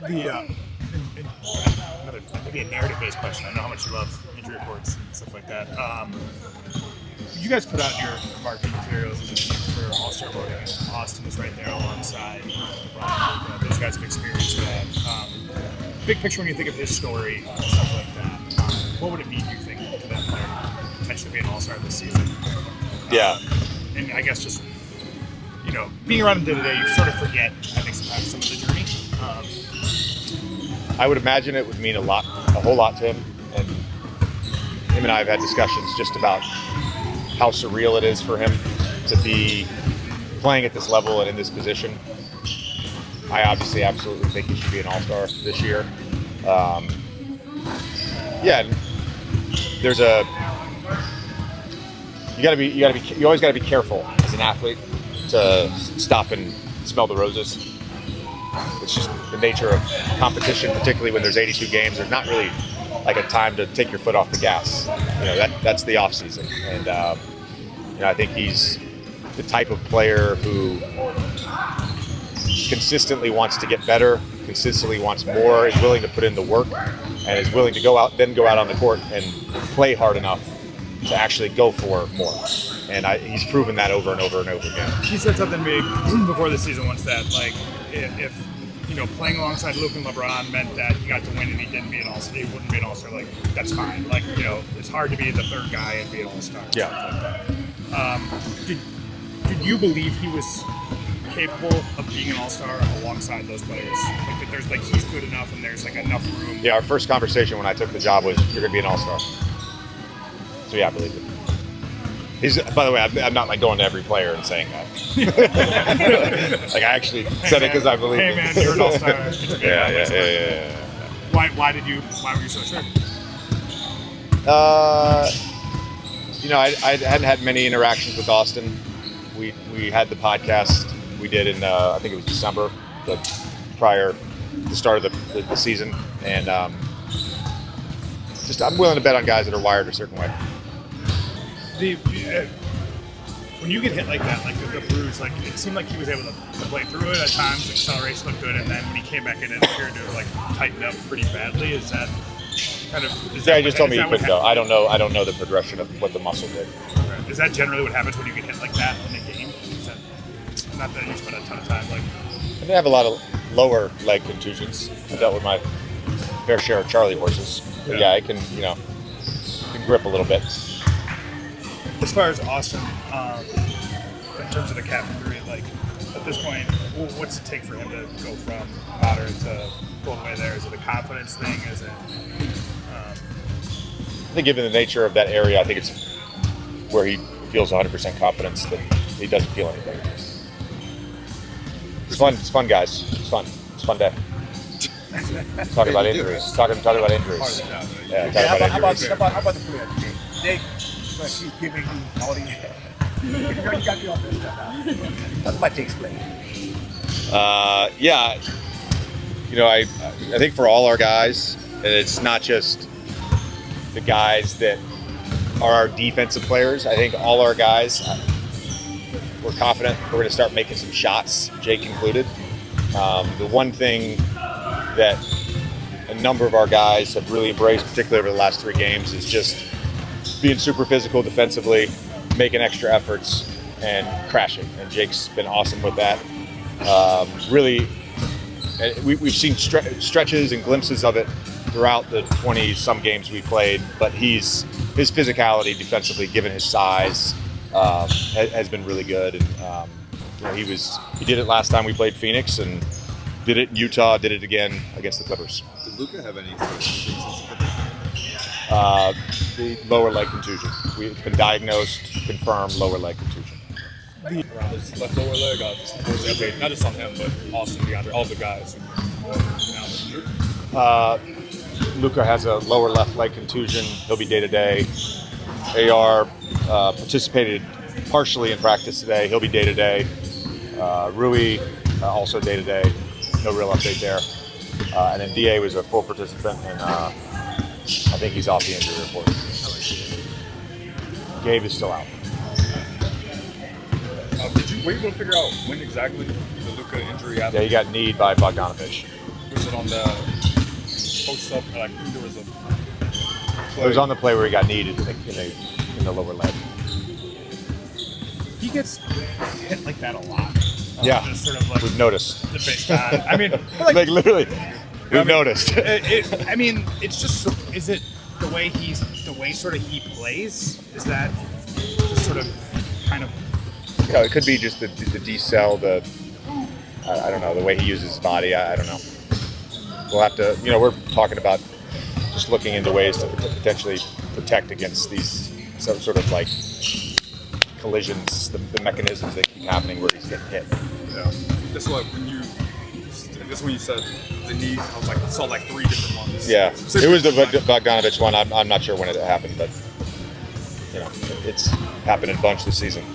Another maybe a narrative-based question. I know how much you love injury reports and stuff like that. You guys put out your marketing materials as a team for All-Star voting. Austin was right there alongside LeBron and Luka. Those guys have experienced that. Big picture, when you think of his story and stuff like that, what would it mean, you think, to that player to potentially be an All-Star this season? Yeah. And I guess just, being around him day to day, you sort of forget, I think, sometimes some of the journey. I would imagine it would mean a whole lot to him. And him and I have had discussions just about how surreal it is for him to be playing at this level and in this position. I obviously absolutely think he should be an All-Star this year. There's you always got to be careful as an athlete to stop and smell the roses. It's just the nature of competition, particularly when there's 82 games. There's not really like a time to take your foot off the gas. That's the off season, and I think he's the type of player who consistently wants to get better, consistently wants more, is willing to put in the work, and is willing to go out on the court and play hard enough to actually go for more. And he's proven that over and over and over again. He said something to me before the season once that, like, if playing alongside Luka and LeBron meant that he got to win and he wouldn't be an All-Star, like, that's fine. Like, it's hard to be the third guy and be an All-Star. Yeah. Did you believe he was capable of being an All-Star alongside those players? Like, that there's, like, he's good enough and there's, like, enough room? Yeah, our first conversation when I took the job was, you're going to be an All-Star. So, yeah, I believe it. By the way, I'm not like going to every player and saying that. Like, I actually said it because I believe it. Hey man, you're an All-Star. Yeah. Why were you so sure? I hadn't had many interactions with Austin. We had the podcast we did in I think it was December, prior to the start of the season, and I'm willing to bet on guys that are wired a certain way. When you get hit like that, like the bruise, like it seemed like he was able to play through it at times. Acceleration looked good, and then when he came back in, it appeared to have like tightened up pretty badly. Is that kind of? He just told me he couldn't go. I don't know the progression of what the muscle did. Okay. Is that generally what happens when you get hit like that in a game? Is that not that you spend a ton of time like? I have a lot of lower leg contusions. I dealt with my fair share of Charlie horses. But yeah, I can grip a little bit. As far as Austin, in terms of the calf injury, like at this point, what's it take for him to go from moderate to all the way there? Is it a confidence thing? Is it? I think given the nature of that area, I think it's where he feels 100% confidence that he doesn't feel anything. It's fun. It's fun, guys. It's fun. It's a fun day. Talking about injuries. Talking about injuries. Yeah. How about the player? Jake, he's giving you all the. You got the offense now. That's my Jake's play. I think for all our guys, and it's not just the guys that are our defensive players. I think all our guys, we're confident we're going to start making some shots, Jake included. The one thing that a number of our guys have really embraced, particularly over the last 3 games, is just being super physical defensively, making extra efforts, and crashing. And Jake's been awesome with that. Really, we've seen stretches and glimpses of it throughout the 20-some games we played, but his physicality defensively, given his size, has been really good. And he did it last time we played Phoenix, and did it in Utah, did it again against the Clippers. Did Luka have any sort of injuries since the The lower leg contusion. It's been diagnosed, confirmed lower leg contusion. Around his left lower leg, not just on him, but Austin, DeAndre, all the guys. Luka has a lower left leg contusion. He'll be day-to-day. AR participated partially in practice today. He'll be day-to-day. Rui, also day-to-day. No real update there. And then DA was a full participant, and I think he's off the injury report. Gabe is still out. Were you able to figure out when exactly the Luka injury happened? Yeah, he got kneed by Bogdanovich. Was it on the post up? Like there was a play. It was on the play where he got kneed in the lower leg. He gets hit like that a lot. Yeah, Just sort of like we've noticed. the big guy. I mean, Like literally, we've noticed. I mean, it's just. Is it the way sort of he plays? Is that just sort of kind of? It could be just the decel, I don't know, the way he uses his body. I don't know. We'll have to, we're talking about just looking into ways to potentially protect against these sort of like collisions, the mechanisms that keep happening where he's getting hit. Yeah. That's what when you said the knee. I was like, I saw like 3 different ones. Yeah, it was the Bogdanovich one. I'm not sure when it happened, but it's happened a bunch this season.